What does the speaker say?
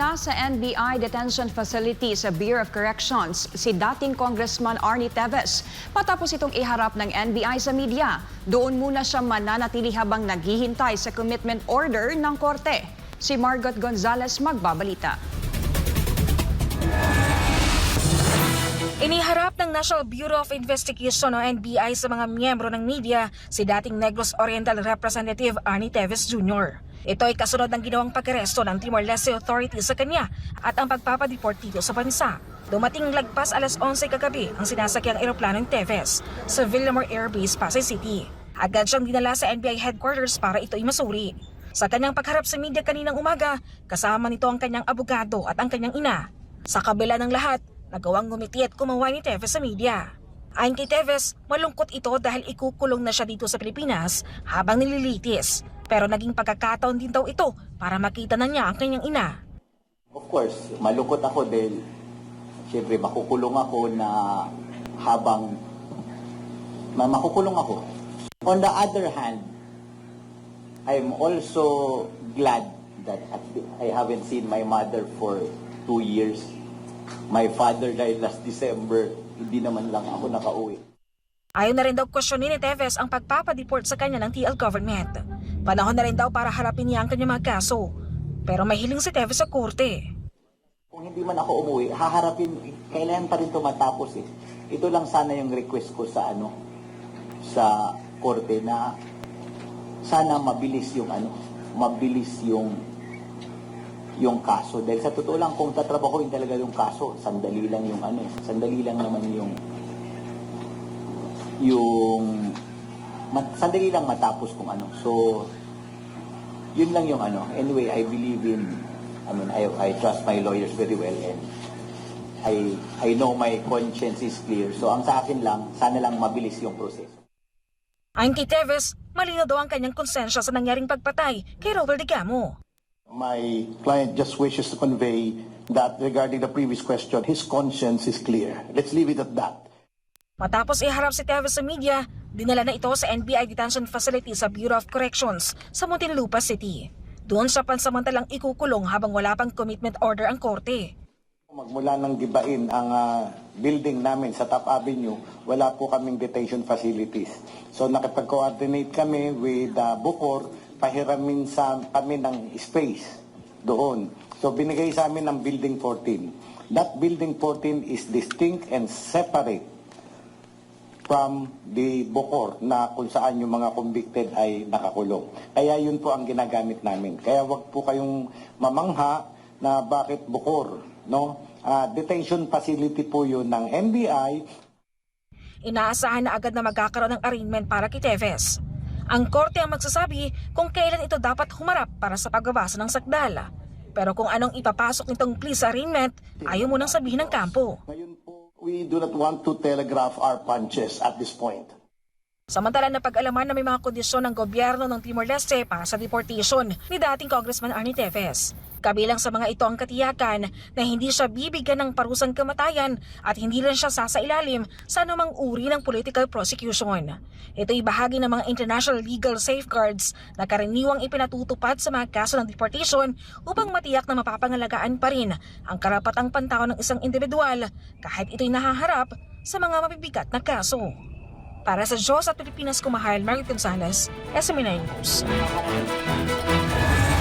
na sa NBI detention facility sa Bureau of Corrections si dating Congressman Arnie Teves. Matapos itong iharap ng NBI sa media, doon muna siya mananatili habang naghihintay sa commitment order ng korte. Si Margot Gonzalez magbabalita. Iniharap ng National Bureau of Investigation o NBI sa mga miyembro ng media si dating Negros Oriental Representative Arnie Teves Jr. Ito ay kasunod ng ginawang pag-aresto ng Timor-Leste authorities sa kanya at ang pagpapadeport dito sa bansa. Dumating lagpas alas 11 kagabi ang sinasakyang eroplano ng Teves sa Villamor Air Base, Pasay City. Agad siyang dinala sa NBI headquarters para ito'y masuri. Sa kanyang pagharap sa media kaninang umaga, kasama nito ang kanyang abogado at ang kanyang ina. Sa kabila ng lahat, nagawang ngumiti at kumawa ni Teves sa media. Ayon kay Teves, malungkot ito dahil ikukulong na siya dito sa Pilipinas habang nililitis. Pero naging pagkakataon din daw ito para makita na niya ang kanyang ina. Of course, malungkot ako dahil siyempre makukulong ako na habang makukulong ako. On the other hand, I'm also glad that I haven't seen my mother for 2 years. My father died last December, hindi naman lang ako nakauwi. Ayaw na rin daw questionin ni Teves ang pagpapadeport sa kanya ng TL government. Panahon na rin daw para harapin niya ang kanyang mga kaso. Pero may hiling si Teves sa korte. Kung hindi man ako umuwi, haharapin, kailangan pa rin ito matapos eh. Ito lang sana yung request ko sa sa korte na sana mabilis yung kaso. Dahil sa totoo lang, kung tatrabahoin talaga yung kaso, sandali lang naman sandali lang matapos kung ano. So, yun lang yung Anyway, I believe I trust my lawyers very well and I know my conscience is clear. So, ang sa akin lang, sana lang mabilis yung proseso. Ayon kay Teves, malinaw daw ang kanyang konsensya sa nangyaring pagpatay kay Robert Digamo. My client just wishes to convey that regarding the previous question, his conscience is clear. Let's leave it at that. Matapos iharap si Teves sa media, dinala na ito sa NBI detention facility sa Bureau of Corrections sa Muntinlupa City. Doon siya pansamantalang ikukulong habang wala pang commitment order ang korte. Magmula nang gibain ang building namin sa Top Avenue, wala po kaming detention facilities. So nakipag-coordinate kami with Bucor, pahiramin kami ng space doon. So binigay sa amin ng Building 14. That Building 14 is distinct and separate from the Bucor na kung saan yung mga convicted ay nakakulong. Kaya yun po ang ginagamit namin. Kaya wag po kayong mamangha na bakit Bucor, no? Detention facility po yun ng NBI. Inaasahan na agad na magkakaroon ng arraignment para kay Teves. Ang korte ang magsasabi kung kailan ito dapat humarap para sa pagbabasa ng sakdal. Pero kung anong ipapasok nitong plea sa arraignment, ayaw munang sabihin ng kampo. Ngayon po, we do not want to telegraph our punches at this point. Samantala na pag-alaman na may mga kondisyon ng gobyerno ng Timor-Leste para sa deportation ni dating Congressman Arnie Teves. Kabilang sa mga ito ang katiyakan na hindi siya bibigyan ng parusang kamatayan at hindi rin siya sasailalim sa anumang uri ng political prosecution. Ito'y bahagi ng mga international legal safeguards na karaniwang ipinatutupad sa mga kaso ng deportation upang matiyak na mapapangalagaan pa rin ang karapatang pantao ng isang individual kahit ito'y nahaharap sa mga mabibigat na kaso. Para sa Diyos at Pilipinas, kumahal, Margot Gonzalez, SMN News.